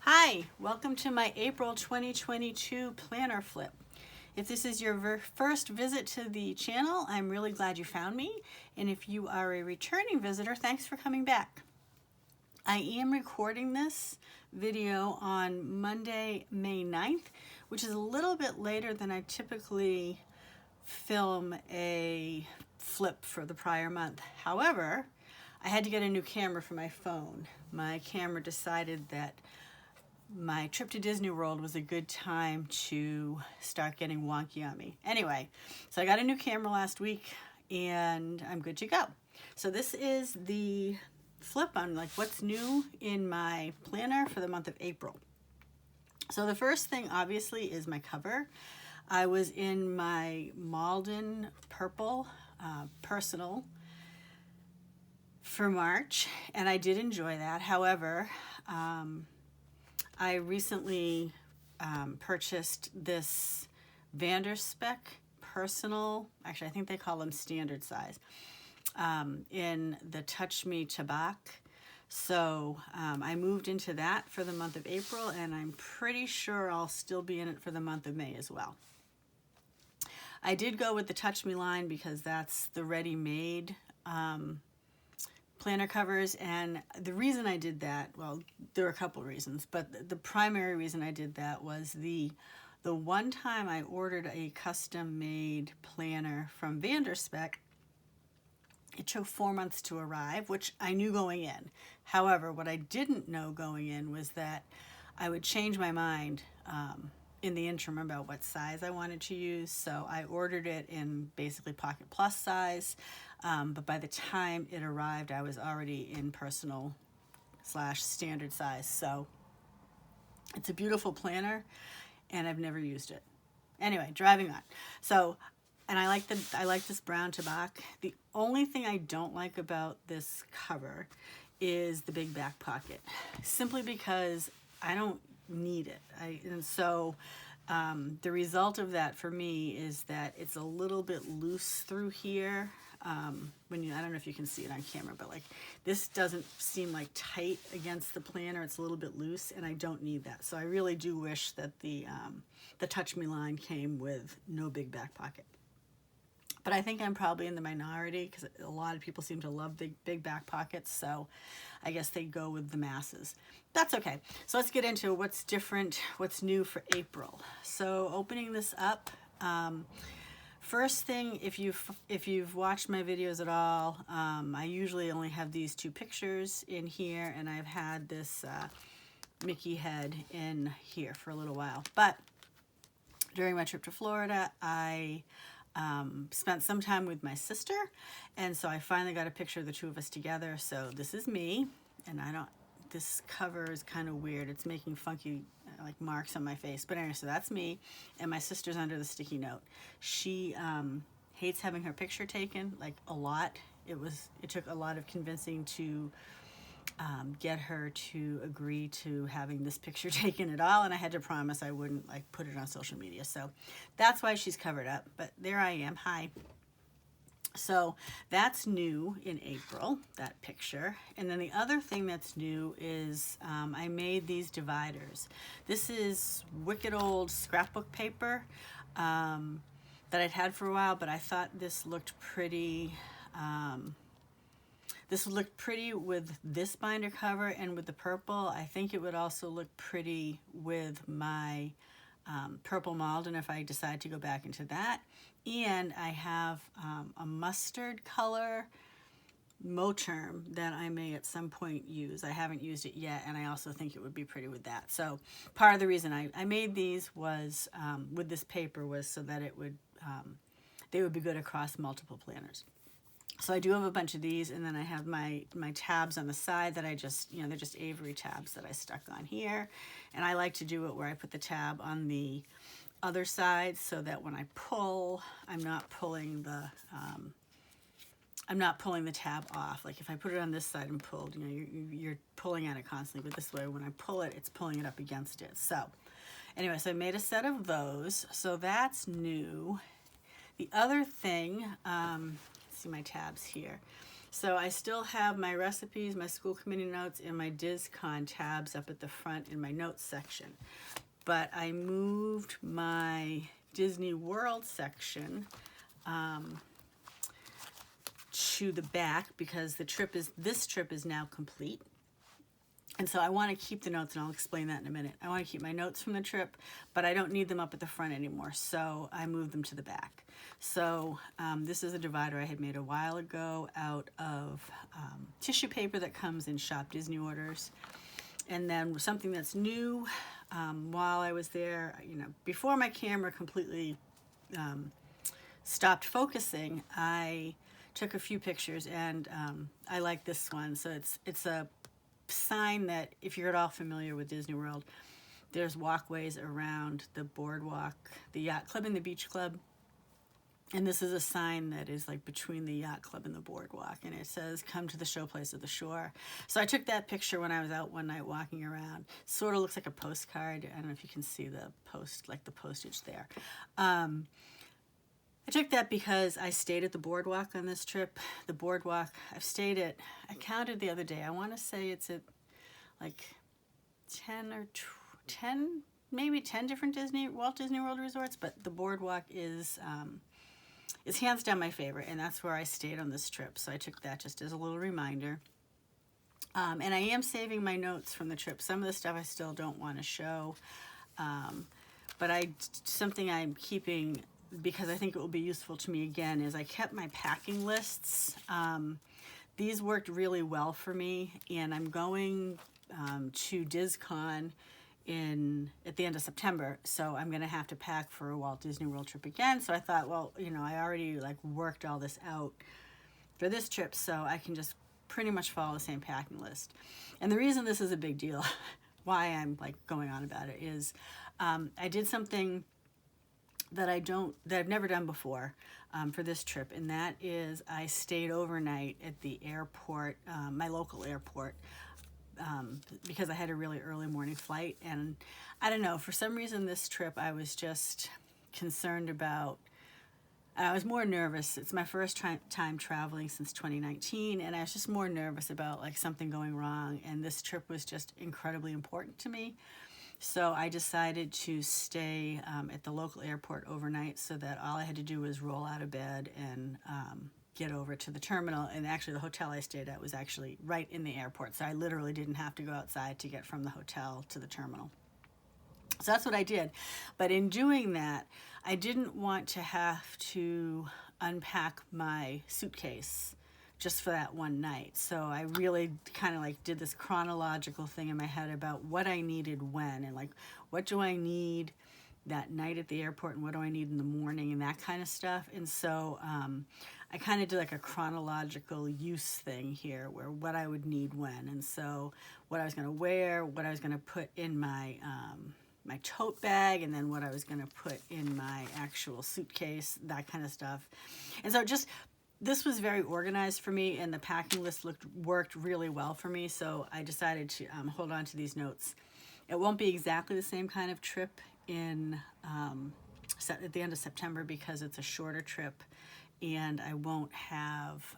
Hi, welcome to my April 2022 planner flip. If this is your first visit to the channel, I'm really glad you found me. And if you are a returning visitor, thanks for coming back. I am recording this video on Monday, May 9th, which is a little bit later than I typically film a flip for the prior month. However, I had to get a new camera for my phone. My camera decided that my trip to Disney World was a good time to start getting wonky on me. Anyway, so I got a new camera last week and I'm good to go. So this is the flip on like what's new in my planner for the month of April. So the first thing obviously is my cover. I was in my Malden purple personal for March and I did enjoy that. However, I recently purchased this Vanderspec personal, actually I think they call them standard size, in the Touch Me Tabak. So I moved into that for the month of April and I'm pretty sure I'll still be in it for the month of May as well. I did go with the Touch Me line because that's the ready-made planner covers, and the reason I did that, well, there are a couple reasons, but the primary reason I did that was the one time I ordered a custom-made planner from Vanderspec, it took 4 months to arrive, which I knew going in. However, what I didn't know going in was that I would change my mind in the interim about what size I wanted to use, so I ordered it in basically Pocket Plus size. But by the time it arrived, I was already in personal / standard size. So it's a beautiful planner and I've never used it. Anyway, driving on. So, and I like this brown tabak. The only thing I don't like about this cover is the big back pocket, simply because I don't need it. The result of that for me is that it's a little bit loose through here. I don't know if you can see it on camera, but like this doesn't seem like tight against the planner. It's a little bit loose and I don't need that. So I really do wish that the Touch Me line came with no big back pocket. But I think I'm probably in the minority because a lot of people seem to love big back pockets. So I guess they go with the masses. That's okay. So let's get into what's different, what's new for April. So opening this up, first thing, if you've watched my videos at all, I usually only have these two pictures in here, and I've had this Mickey head in here for a little while. But during my trip to Florida, I spent some time with my sister, and so I finally got a picture of the two of us together. So this is me, and this cover is kind of weird. It's making funky like marks on my face, but anyway, so that's me, and my sister's under the sticky note. She hates having her picture taken, like a lot. It took a lot of convincing to get her to agree to having this picture taken at all, and I had to promise I wouldn't like put it on social media. So that's why she's covered up, but there I am. Hi. So that's new in April, that picture. And then the other thing that's new is I made these dividers. This is wicked old scrapbook paper that I'd had for a while, but I thought this looked pretty. This would look pretty with this binder cover and with the purple. I think it would also look pretty with my purple Malden if I decide to go back into that. And I have a mustard color Moterm that I may at some point use. I haven't used it yet, and I also think it would be pretty with that. So part of the reason I made these was with this paper was so that they would be good across multiple planners. So I do have a bunch of these, and then I have my tabs on the side that I just, they're just Avery tabs that I stuck on here. And I like to do it where I put the tab on the other side so that when I pull, I'm not pulling the tab off. Like if I put it on this side and pulled, you're pulling at it constantly, but this way when I pull it, it's pulling it up against it. So anyway, so I made a set of those. So that's new. The other thing, see my tabs here. So I still have my recipes, my school committee notes, and my DisCon tabs up at the front in my notes section. But I moved my Disney World section to the back because this trip is now complete. And so I want to keep the notes, and I'll explain that in a minute. I want to keep my notes from the trip, but I don't need them up at the front anymore, so I moved them to the back. So this is a divider I had made a while ago out of tissue paper that comes in Shop Disney orders. And then something that's new, while I was there, before my camera completely stopped focusing, I took a few pictures, and I like this one. So it's a sign that if you're at all familiar with Disney World, there's walkways around the boardwalk, the yacht club and the beach club. And this is a sign that is like between the yacht club and the boardwalk, and it says, "Come to the showplace of the shore." So I took that picture when I was out one night walking around. Sort of looks like a postcard. I don't know if you can see the postage there. I took that because I stayed at the boardwalk on this trip. The boardwalk, I counted the other day, I want to say it's at like 10 or 10, maybe 10 different Walt Disney World resorts, but the boardwalk is hands down my favorite, and that's where I stayed on this trip. So I took that just as a little reminder. And I am saving my notes from the trip. Some of the stuff I still don't want to show, but something I'm keeping because I think it will be useful to me again is I kept my packing lists. These worked really well for me, and I'm going to DisCon at the end of September, so I'm going to have to pack for a Walt Disney World trip again. So I thought, well, I already worked all this out for this trip, so I can just pretty much follow the same packing list. And the reason this is a big deal, why I'm going on about it, is I did something that I've never done before for this trip, and that is I stayed overnight at the airport, my local airport, because I had a really early morning flight. And I don't know, for some reason this trip I was just concerned about, I was more nervous. It's my first time traveling since 2019, and I was just more nervous about something going wrong, and this trip was just incredibly important to me. So I decided to stay at the local airport overnight so that all I had to do was roll out of bed and get over to the terminal. And actually the hotel I stayed at was actually right in the airport, so I literally didn't have to go outside to get from the hotel to the terminal. So that's what I did. But in doing that, I didn't want to have to unpack my suitcase just for that one night. So I really kind of did this chronological thing in my head about what I needed when, and what do I need that night at the airport, and what do I need in the morning, and that kind of stuff. And so I kind of did a chronological use thing here, where what I would need when, and so what I was going to wear, what I was going to put in my my tote bag, and then what I was going to put in my actual suitcase, that kind of stuff. And so this was very organized for me, and the packing list worked really well for me, so I decided to hold on to these notes. It won't be exactly the same kind of trip at the end of September because it's a shorter trip, and I won't have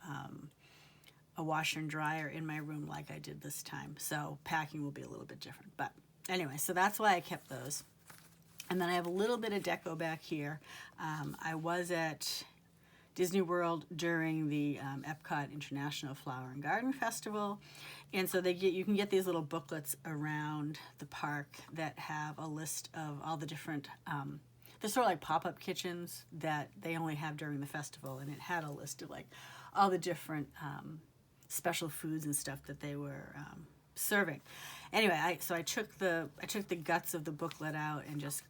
a washer and dryer in my room like I did this time, so packing will be a little bit different. But anyway, so that's why I kept those. And then I have a little bit of deco back here. I was at Disney World during the Epcot International Flower and Garden Festival, and so you can get these little booklets around the park that have a list of all the different they're sort of like pop-up kitchens that they only have during the festival, and it had a list of all the different special foods and stuff that they were serving. Anyway, I took the guts of the booklet out and just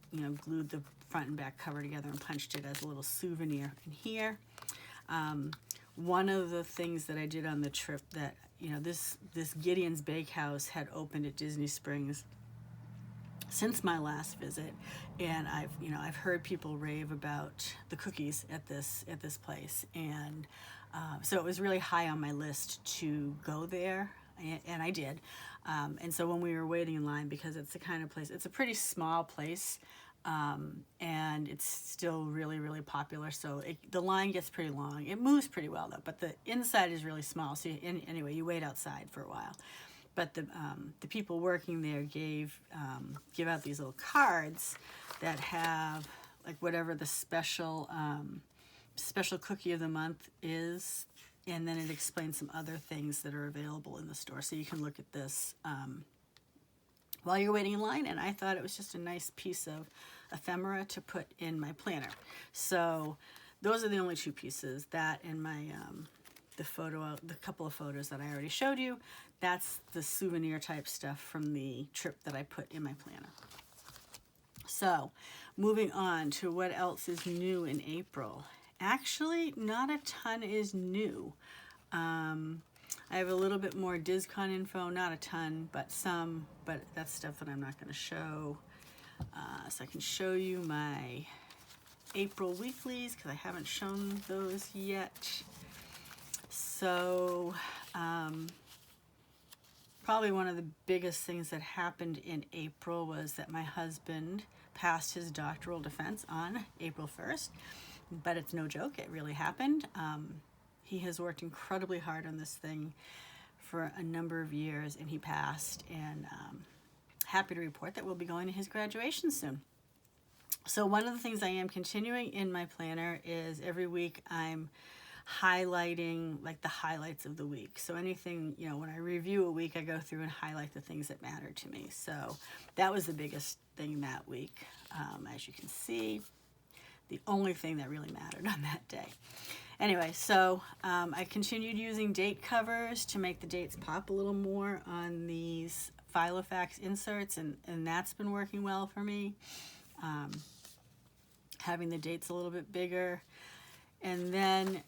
glued the front and back cover together and punched it as a little souvenir in here. One of the things that I did on the trip that this Gideon's Bakehouse had opened at Disney Springs since my last visit, and I've heard people rave about the cookies at this place, and so it was really high on my list to go there, and I did. And so when we were waiting in line, because it's the kind of place, it's a pretty small place, and it's still really, really popular. So the line gets pretty long. It moves pretty well though, but the inside is really small. So anyway, you wait outside for a while. But the people working there give out these little cards that have like whatever the special cookie of the month is, and then it explains some other things that are available in the store. So you can look at this while you're waiting in line, and I thought it was just a nice piece of ephemera to put in my planner. So those are the only two pieces, that and my the couple of photos that I already showed you. That's the souvenir type stuff from the trip that I put in my planner. So moving on to what else is new in April. Actually, not a ton is new. I have a little bit more DisCon info, not a ton, but some, but that's stuff that I'm not going to show. So I can show you my April weeklies because I haven't shown those yet. So probably one of the biggest things that happened in April was that my husband passed his doctoral defense on April 1st, but it's no joke, it really happened. He has worked incredibly hard on this thing for a number of years, and he passed, and happy to report that we'll be going to his graduation soon. So one of the things I am continuing in my planner is every week I'm highlighting like the highlights of the week. So anything, you know, when I review a week, I go through and highlight the things that matter to me. So that was the biggest thing that week. As you can see, the only thing that really mattered on that day. Anyway, so I continued using date covers to make the dates pop a little more on these Filofax inserts, and that's been working well for me. Having the dates a little bit bigger. And then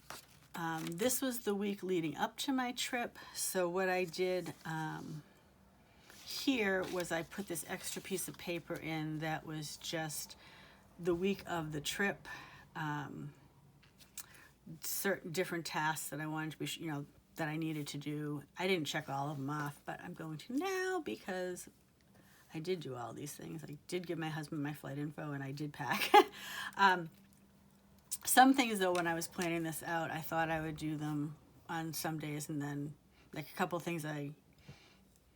this was the week leading up to my trip. So what I did here was I put this extra piece of paper in that was just the week of the trip, certain different tasks that I wanted to be, you know, that I needed to do. I didn't check all of them off, but I'm going to now because I did do all these things. I did give my husband my flight info, and I did pack. Some things, though, when I was planning this out, I thought I would do them on some days, and then like a couple things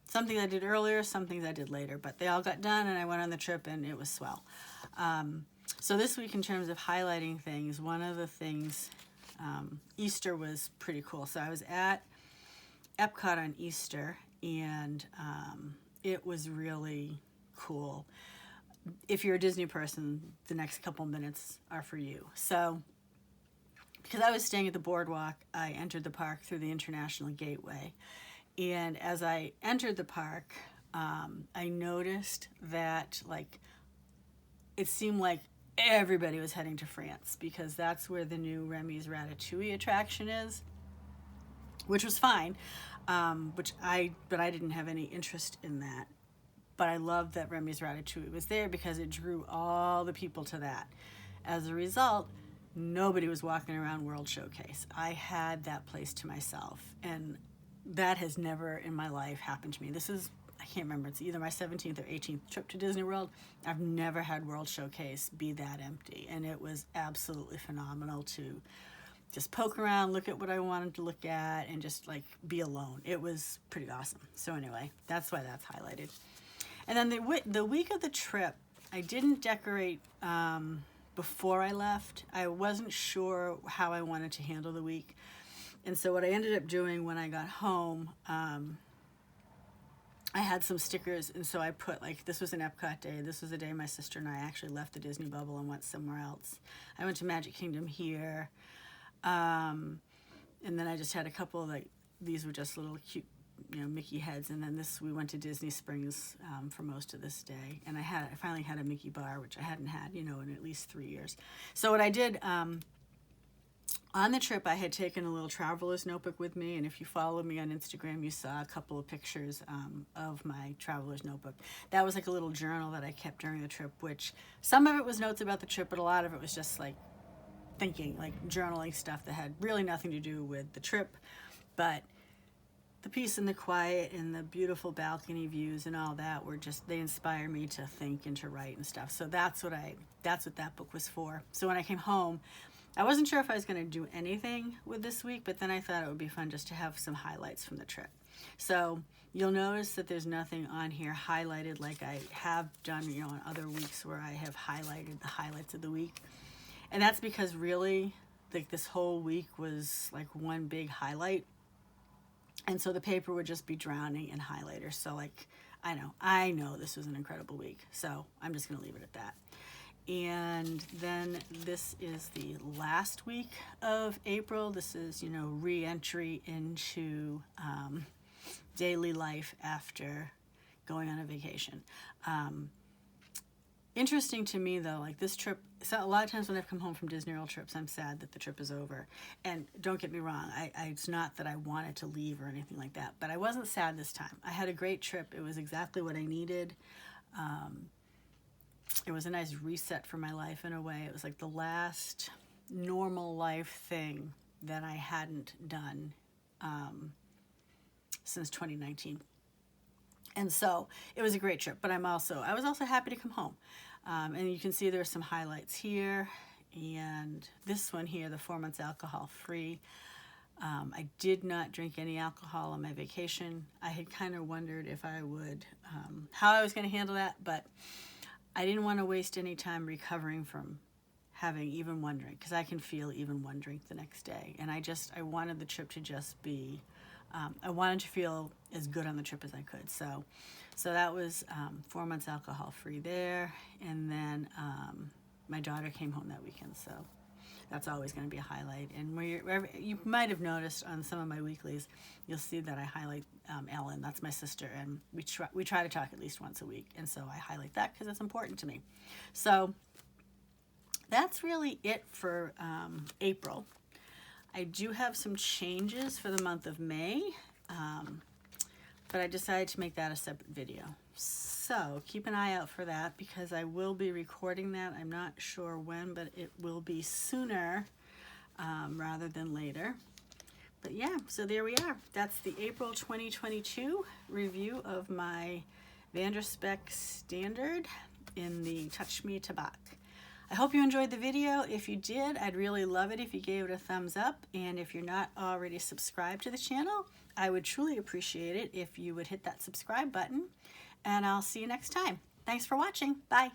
some things I did earlier, some things I did later, but they all got done, and I went on the trip, and it was swell. So this week, in terms of highlighting things, one of the things, Easter was pretty cool. So I was at Epcot on Easter, and it was really cool. If you're a Disney person, the next couple minutes are for you. So because I was staying at the boardwalk, I entered the park through the International Gateway. And as I entered the park, I noticed that like it seemed like everybody was heading to France because that's where the new Remy's Ratatouille attraction is, which was fine, but I didn't have any interest in that. But I loved that Remy's Ratatouille was there because it drew all the people to that. As a result, nobody was walking around World Showcase. I had that place to myself, and that has never in my life happened to me. This is, I can't remember, it's either my 17th or 18th trip to Disney World. I've never had World Showcase be that empty, and it was absolutely phenomenal to just poke around, look at what I wanted to look at, and just like be alone. It was pretty awesome. So anyway, that's why that's highlighted. And then the week of the trip, I didn't decorate before I left. I wasn't sure how I wanted to handle the week. And so what I ended up doing when I got home, I had some stickers, and so I put, like, this was an Epcot day. This was the day my sister and I actually left the Disney bubble and went somewhere else. I went to Magic Kingdom here, and then I just had a couple of, like, these were just little cute, you know, Mickey heads, and then we went to Disney Springs for most of this day, and I finally had a Mickey bar, which I hadn't had, you know, in at least 3 years. So what I did, on the trip, I had taken a little traveler's notebook with me, and if you follow me on Instagram, you saw a couple of pictures of my traveler's notebook. That was like a little journal that I kept during the trip, which some of it was notes about the trip, but a lot of it was just like thinking, like journaling stuff that had really nothing to do with the trip. But the peace and the quiet and the beautiful balcony views and all that were just, they inspire me to think and to write and stuff. So that's what that book was for. So when I came home, I wasn't sure if I was going to do anything with this week, but then I thought it would be fun just to have some highlights from the trip. So you'll notice that there's nothing on here highlighted like I have done, you know, on other weeks where I have highlighted the highlights of the week. And that's because really, like, this whole week was like one big highlight. And so the paper would just be drowning in highlighters. So like, I know this was an incredible week. So I'm just going to leave it at that. And then this is the last week of April. This is, you know, re-entry into daily life after going on a vacation. Interesting to me though, like this trip, so a lot of times when I've come home from Disney World trips, I'm sad that the trip is over. And don't get me wrong, it's not that I wanted to leave or anything like that, but I wasn't sad this time. I had a great trip. It was exactly what I needed. It was a nice reset for my life in a way. It was like the last normal life thing that I hadn't done since 2019. And so it was a great trip, but I was also happy to come home. And you can see there's some highlights here, and this one here, the 4 months alcohol free. I did not drink any alcohol on my vacation. I had kind of wondered if I would, how I was going to handle that, but I didn't want to waste any time recovering from having even one drink, because I can feel even one drink the next day. And I wanted the trip to just be, I wanted to feel as good on the trip as I could. So that was 4 months alcohol free there. And then my daughter came home that weekend. So that's always going to be a highlight. And wherever you might have noticed on some of my weeklies, you'll see that I highlight Ellen. That's my sister. And we try to talk at least once a week. And so I highlight that because it's important to me. So that's really it for April. I do have some changes for the month of May, but I decided to make that a separate video. So keep an eye out for that because I will be recording that. I'm not sure when, but it will be sooner rather than later. But yeah, so there we are. That's the April 2022 review of my Van der Spek Standard in the Touch Me Tabak. I hope you enjoyed the video. If you did, I'd really love it if you gave it a thumbs up. And if you're not already subscribed to the channel, I would truly appreciate it if you would hit that subscribe button. And I'll see you next time. Thanks for watching. Bye.